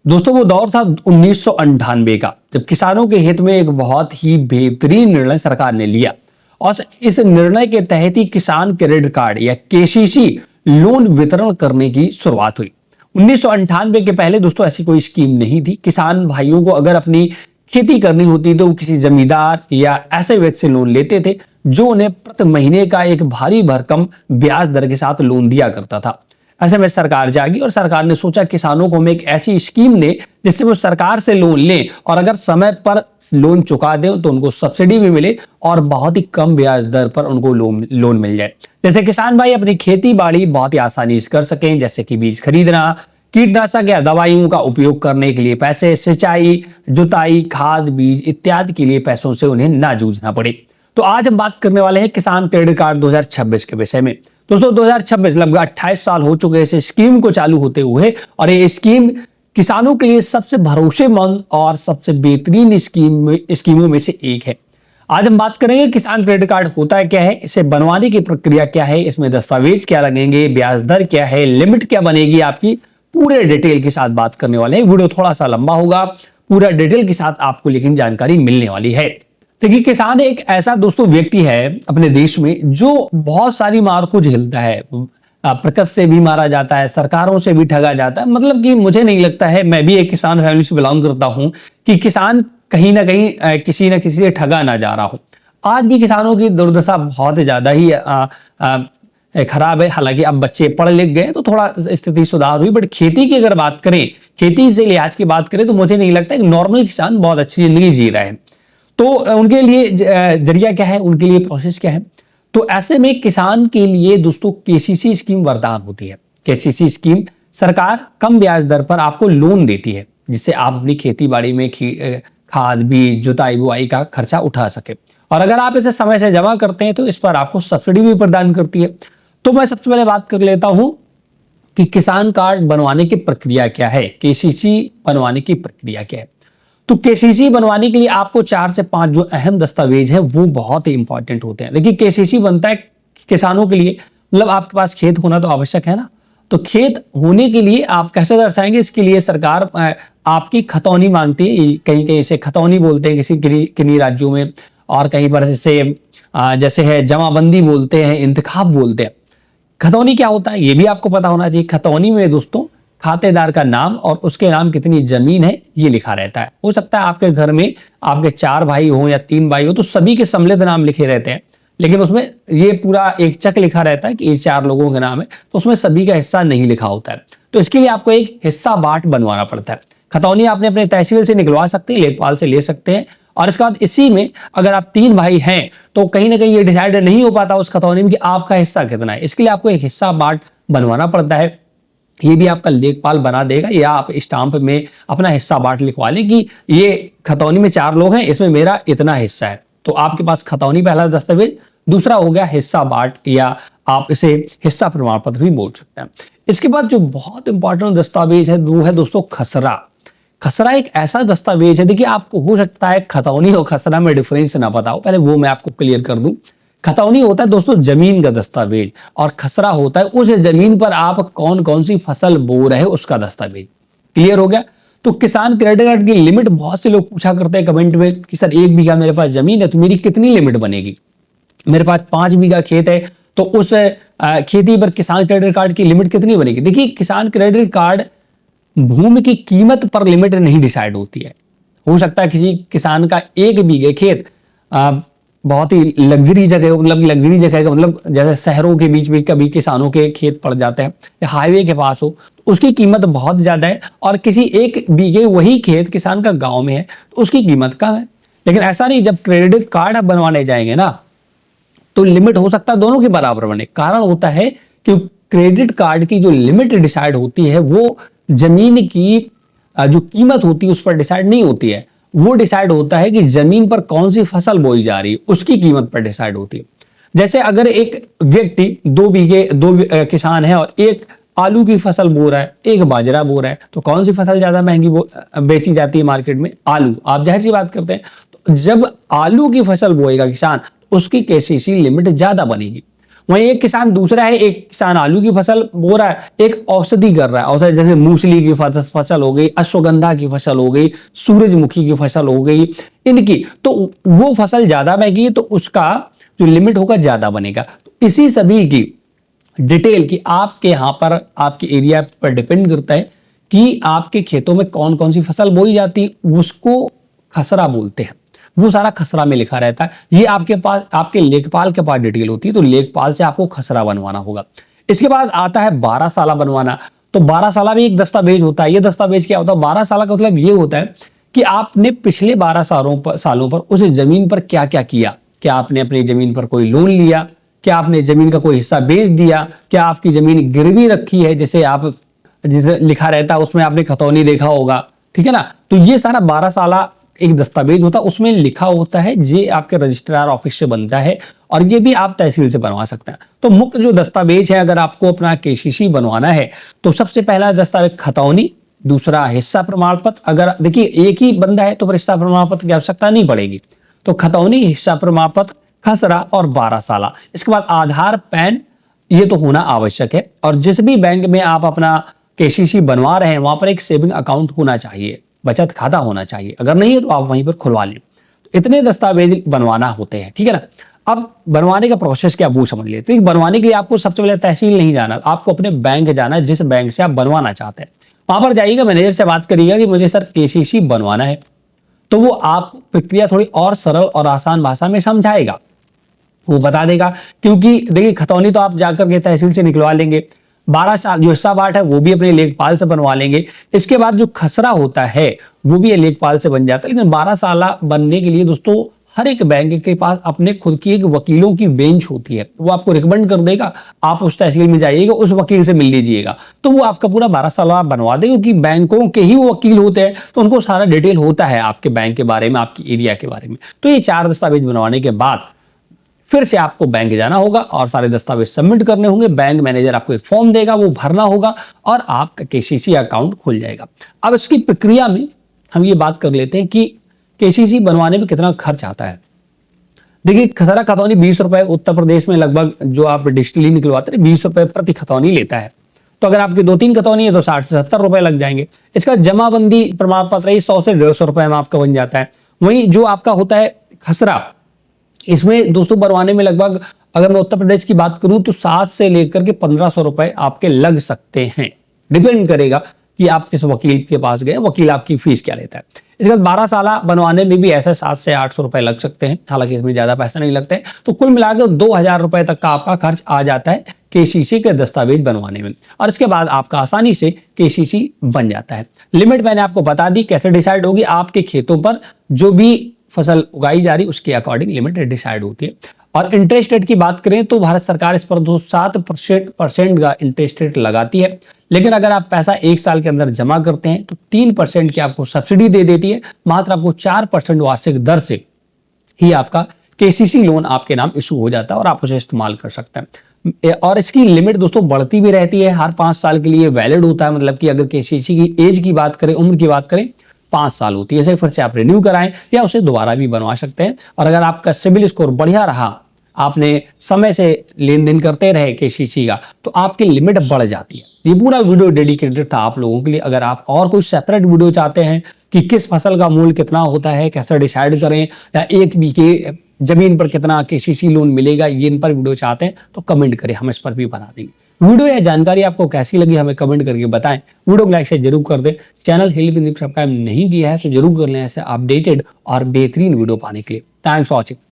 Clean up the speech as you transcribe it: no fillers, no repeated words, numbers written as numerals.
दोस्तों वो दौर था 1998 का, जब किसानों के हित में एक बहुत ही बेहतरीन निर्णय सरकार ने लिया और इस निर्णय के तहत ही किसान क्रेडिट कार्ड या केसीसी लोन वितरण करने की शुरुआत हुई। 1998 के पहले दोस्तों ऐसी कोई स्कीम नहीं थी। किसान भाइयों को अगर अपनी खेती करनी होती तो वो किसी जमींदार या ऐसे व्यक्ति से लोन लेते थे जो उन्हें प्रति महीने का एक भारी भरकम ब्याज दर के साथ लोन दिया करता था। ऐसे में सरकार जागी और सरकार ने सोचा किसानों को हम एक ऐसी स्कीम दें जिससे वो सरकार से लोन लें और अगर समय पर लोन चुका दें तो उनको सब्सिडी भी मिले और बहुत ही कम ब्याज दर पर उनको लोन मिल जाए। जैसे किसान भाई अपनी खेती बाड़ी बहुत ही आसानी से कर सकें, जैसे कि बीज खरीदना, कीटनाशक या दवाइयों का उपयोग करने के लिए पैसे, सिंचाई, जुताई, खाद, बीज इत्यादि के लिए पैसों से उन्हें ना जूझना पड़े। तो आज हम बात करने वाले हैं किसान क्रेडिट कार्ड 2026 के विषय में। दोस्तों 2026 लगभग 28 साल हो चुके हैं इस स्कीम को चालू होते हुए और ये स्कीम किसानों के लिए सबसे भरोसेमंद और सबसे बेहतरीन स्कीमों में से एक है। आज हम बात करेंगे किसान क्रेडिट कार्ड होता है क्या है, इसे बनवाने की प्रक्रिया क्या है, इसमें दस्तावेज क्या लगेंगे, ब्याज दर क्या है, लिमिट क्या बनेगी आपकी, पूरे डिटेल के साथ बात करने वाले हैं। वीडियो थोड़ा सा लंबा होगा, पूरा डिटेल के साथ आपको लेकिन जानकारी मिलने वाली है। देखिए किसान एक ऐसा दोस्तों व्यक्ति है अपने देश में जो बहुत सारी मार को झेलता है। प्रकृति से भी मारा जाता है, सरकारों से भी ठगा जाता है। मतलब कि मुझे नहीं लगता है, मैं भी एक किसान फैमिली से बिलोंग करता हूं, कि किसान कहीं ना कहीं किसी न किसी से ठगा ना जा रहा हो। आज भी किसानों की दुर्दशा बहुत ज्यादा ही खराब है। हालांकि अब बच्चे पढ़ लिख गए तो थोड़ा स्थिति सुधार हुई, बट खेती की अगर बात करें, खेती से लिहाज की बात करें तो मुझे नहीं लगता कि नॉर्मल किसान बहुत अच्छी जिंदगी जी रहा है। तो उनके लिए जरिया क्या है, उनके लिए प्रोसेस क्या है। तो ऐसे में किसान के लिए दोस्तों केसीसी स्कीम वरदान होती है। केसीसी स्कीम सरकार कम ब्याज दर पर आपको लोन देती है जिससे आप अपनी खेती बाड़ी में खाद, बीज, जुताई, बुआई का खर्चा उठा सके और अगर आप इसे समय से जमा करते हैं तो इस पर आपको सब्सिडी भी प्रदान करती है। तो मैं सबसे पहले बात कर लेता हूं कि किसान कार्ड बनवाने की प्रक्रिया क्या है, केसीसी बनवाने की प्रक्रिया क्या है। तो केसीसी बनवाने के लिए आपको 4 से 5 जो अहम दस्तावेज है वो बहुत ही इंपॉर्टेंट होते हैं। देखिए केसीसी बनता है किसानों के लिए, मतलब आपके पास खेत होना तो आवश्यक है ना। तो खेत होने के लिए आप कैसे दर्शाएंगे, इसके लिए सरकार आपकी खतौनी मांगती है। कहीं कहीं इसे खतौनी बोलते हैं किन्हीं राज्यों में, और कहीं पर जैसे है जमाबंदी बोलते हैं, इंतखाब बोलते हैं। खतौनी क्या होता है ये भी आपको पता होना चाहिए। खतौनी में दोस्तों खातेदार का नाम और उसके नाम कितनी जमीन है ये लिखा रहता है। हो सकता है आपके घर में आपके 4 भाई हो या 3 भाई हो तो सभी के सम्मिलित नाम लिखे रहते हैं, लेकिन उसमें ये पूरा एक चक लिखा रहता है कि ये 4 लोगों के नाम है, तो उसमें सभी का हिस्सा नहीं लिखा होता है। तो इसके लिए आपको एक हिस्सा बांट बनवाना पड़ता है। खतौनी आपने अपने तहसील से निकलवा सकते हैं, लेखपाल से ले सकते हैं, और इसके बाद इसी में अगर आप 3 भाई हैं तो कहीं ना कहीं ये डिसाइड नहीं हो पाता उस खतौनी में कि आपका हिस्सा कितना है। इसके लिए आपको एक हिस्सा बांट बनवाना पड़ता है। ये भी आपका लेखपाल बना देगा, या आप स्टाम्प में अपना हिस्सा बांट लिखवा लें कि ये खतौनी में 4 लोग हैं, इसमें मेरा इतना हिस्सा है। तो आपके पास खतौनी पहला दस्तावेज, दूसरा हो गया हिस्सा बांट, या आप इसे हिस्सा प्रमाण पत्र भी बोल सकते हैं। इसके बाद जो बहुत इंपॉर्टेंट दस्तावेज है वो है दोस्तों खसरा। खसरा एक ऐसा दस्तावेज है, देखिए आपको हो सकता है खतौनी और खसरा में डिफरेंस ना पता हो, पहले वो मैं आपको क्लियर कर दूं। खतौनी होता है दोस्तों जमीन का दस्तावेज और खसरा होता है उस जमीन पर आप कौन कौन सी फसल बो रहे हो उसका दस्तावेज। क्लियर हो गया। तो किसान क्रेडिट कार्ड की लिमिट बहुत से लोग पूछा करते हैं कमेंट में कि सर 1 बीघा मेरे पास जमीन है तो मेरी कितनी लिमिट बनेगी। मेरे पास 5 बीघा खेत है तो उस खेती पर किसान क्रेडिट कार्ड की लिमिट कितनी बनेगी। देखिए किसान क्रेडिट कार्ड भूमि की कीमत पर लिमिट नहीं डिसाइड होती है। हो सकता है किसी किसान का 1 बीघे खेत बहुत ही लग्जरी जगह, मतलब लग्जरी जगह का मतलब जैसे शहरों के बीच में कभी किसानों के खेत पड़ जाते हैं या हाईवे के पास हो तो उसकी कीमत बहुत ज्यादा है, और किसी 1 बीघे वही खेत किसान का गांव में है तो उसकी कीमत कम है। लेकिन ऐसा नहीं, जब क्रेडिट कार्ड आप बनवाने जाएंगे ना तो लिमिट हो सकता है दोनों के बराबर बने। कारण होता है कि क्रेडिट कार्ड की जो लिमिट डिसाइड होती है वो जमीन की जो कीमत होती है उस पर डिसाइड नहीं होती है, वो डिसाइड होता है कि जमीन पर कौन सी फसल बोई जा रही है उसकी कीमत पर डिसाइड होती है। जैसे अगर एक व्यक्ति 2 बीघे 2 किसान है और एक आलू की फसल बो रहा है, एक बाजरा बो रहा है, तो कौन सी फसल ज्यादा महंगी बेची जाती है मार्केट में? आलू। आप जाहिर सी बात करते हैं। तो जब आलू की फसल बोएगा किसान उसकी केसीसी लिमिट ज्यादा बनेगी। वहीं एक किसान दूसरा है, एक किसान आलू की फसल बो रहा है, एक औषधि कर रहा है। औषधि जैसे मूसली की फसल हो गई, अश्वगंधा की फसल हो गई, सूरजमुखी की फसल हो गई, इनकी तो वो फसल ज्यादा महंगी है तो उसका जो लिमिट होगा ज्यादा बनेगा। तो इसी सभी की डिटेल की आपके यहां पर आपके एरिया पर डिपेंड करता है कि आपके खेतों में कौन कौन सी फसल बोई जाती है, उसको खसरा बोलते हैं। वो सारा खसरा में लिखा रहता है। ये आपके पास आपके लेखपाल के पास डिटेल होती है, तो लेखपाल से आपको खसरा बनवाना होगा। इसके बाद आता है 12 साला बनवाना। तो 12 साला भी एक दस्तावेज होता है। ये दस्तावेज क्या होता है? 12 साला का मतलब ये होता है कि आपने पिछले 12 सालों पर उस जमीन पर क्या क्या किया। क्या आपने अपनी जमीन पर कोई लोन लिया? क्या आपने जमीन का कोई हिस्सा बेच दिया? क्या आपकी जमीन गिरवी रखी है, जैसे लिखा रहता है उसमें आपने खतौनी देखा होगा, ठीक है ना। तो ये सारा 12 साला एक दस्तावेज होता है, उसमें लिखा होता है, ये आपके रजिस्ट्रार ऑफिस से बनता है और ये भी आप तहसील से बनवा सकते हैं। तो मुख्य जो दस्तावेज है, अगर आपको अपना केसीसी बनवाना है तो सबसे पहला दस्तावेज खतौनी, दूसरा हिस्सा प्रमाण पत्र। अगर देखिए एक ही बंदा है तो हिस्सा प्रमाण पत्र की आवश्यकता नहीं पड़ेगी। तो खतौनी, हिस्सा प्रमाण पत्र, खसरा और 12 साला। इसके बाद आधार, पैन, ये तो होना आवश्यक है। और जिस भी बैंक में आप अपना केसीसी बनवा रहे हैं वहां पर एक सेविंग अकाउंट होना चाहिए, बचत खाता होना चाहिए। अगर नहीं है तो आप वहीं पर खुलवा लें। तो इतने दस्तावेज बनवाना होते हैं, ठीक है ना। अब बनवाने का प्रोसेस क्या वो समझ लेते हैं। बनवाने के लिए आपको सबसे पहले तहसील नहीं जाना, आपको अपने बैंक जाना है, जिस बैंक से आप बनवाना चाहते हैं। वहां पर जाइएगा, मैनेजर से बात करिएगा कि मुझे सर केसीसी बनवाना है। तो वो आपको प्रक्रिया थोड़ी और सरल और आसान भाषा में समझाएगा, वो बता देगा। क्योंकि देखिए खतौनी तो आप जाकर के तहसील से निकलवा लेंगे, 12 साल जो हिस्सा बांट है वो भी अपने लेखपाल से बनवा लेंगे। इसके बाद जो खसरा होता है वो भी लेखपाल से बन जाता है। लेकिन 12 साला बनने के लिए दोस्तों हर एक बैंक के पास अपने खुद की एक वकीलों की बेंच होती है, वो आपको रिकमेंड कर देगा। आप उस तहसील में जाइएगा, उस वकील से मिल लीजिएगा, तो वो आपका पूरा 12 साल आप बनवा देगा। क्योंकि बैंकों के ही वो वकील होते हैं, तो उनको सारा डिटेल होता है आपके बैंक के बारे में, आपकी एरिया के बारे में। तो ये 4 दस्तावेज बनवाने के बाद फिर से आपको बैंक जाना होगा और सारे दस्तावेज सबमिट करने होंगे। बैंक मैनेजर आपको एक फॉर्म देगा, वो भरना होगा और आपका केसीसी अकाउंट खुल जाएगा। अब इसकी प्रक्रिया में हम ये बात कर लेते हैं कि केसीसी बनवाने में कितना खर्च आता है। देखिए खसरा खतौनी 20 रुपए उत्तर प्रदेश में लगभग जो आप डिजिटली निकलवाते हैं 20 रुपए प्रति खतौनी लेता है। तो अगर आपकी 2-3 खतौनी है तो 60 से 70 रुपए लग जाएंगे। इसका जमाबंदी प्रमाण पत्र 100 से 150 रुपए में आपका बन जाता है। वहीं जो आपका होता है खसरा, इसमें दोस्तों बनवाने में लगभग अगर मैं उत्तर प्रदेश की बात करूं तो 7 से लेकर के 1500 रुपए आपके लग सकते हैं। डिपेंड करेगा कि आप किस वकील के पास गए, वकील आपकी फीस क्या लेता है। इसके बाद 12 साला बनवाने में भी ऐसे 7 से 800 रुपए लग सकते हैं, हालांकि इसमें ज्यादा पैसा नहीं लगते हैं। तो कुल मिलाकर 2000 रुपए तक का आपका खर्च आ जाता है केसीसी के दस्तावेज बनवाने में। और इसके बाद आपका आसानी से केसीसी बन जाता है। लिमिट मैंने आपको बता दी, कैसे डिसाइड होगी, आपके खेतों पर जो भी फसल उगाई जा रही उसके अकॉर्डिंग लिमिट डिसाइड होती है। और इंटरेस्ट रेट की बात करें तो भारत सरकार इस पर 7% का इंटरेस्ट रेट लगाती है। लेकिन अगर आप पैसा 1 साल के अंदर जमा करते हैं तो 3% की आपको सब्सिडी दे देती है। मात्र आपको 4% वार्षिक दर से ही आपका केसीसी लोन आपके नाम इशू हो जाता है और आप उसे इस्तेमाल कर सकते हैं। और इसकी लिमिट दोस्तों बढ़ती भी रहती है, हर 5 साल के लिए वैलिड होता है। मतलब कि अगर केसीसी की एज की बात करें, उम्र की बात करें, 5 साल होती है। इसे फिर से आप रिन्यू कराएं या उसे दोबारा भी बनवा सकते हैं। और अगर आपका सिबिल स्कोर बढ़िया रहा, आपने समय से लेन देन करते रहे केसीसी का, तो आपकी लिमिट बढ़ जाती है। ये पूरा वीडियो डेडिकेटेड था आप लोगों के लिए। अगर आप और कोई सेपरेट वीडियो चाहते हैं कि किस फसल का मूल्य कितना होता है, कैसे डिसाइड करें, या 1 बीघे जमीन पर कितना केसीसी लोन मिलेगा, ये इन पर वीडियो चाहते हैं तो कमेंट करें, हम इस पर भी बना देंगे। वीडियो या जानकारी आपको कैसी लगी हमें कमेंट करके बताएं। वीडियो को लाइक शेयर जरूर कर दें। चैनल हिल सब्सक्राइब नहीं किया है तो जरूर कर लें ऐसे अपडेटेड और बेहतरीन वीडियो पाने के लिए। Thanks for watching.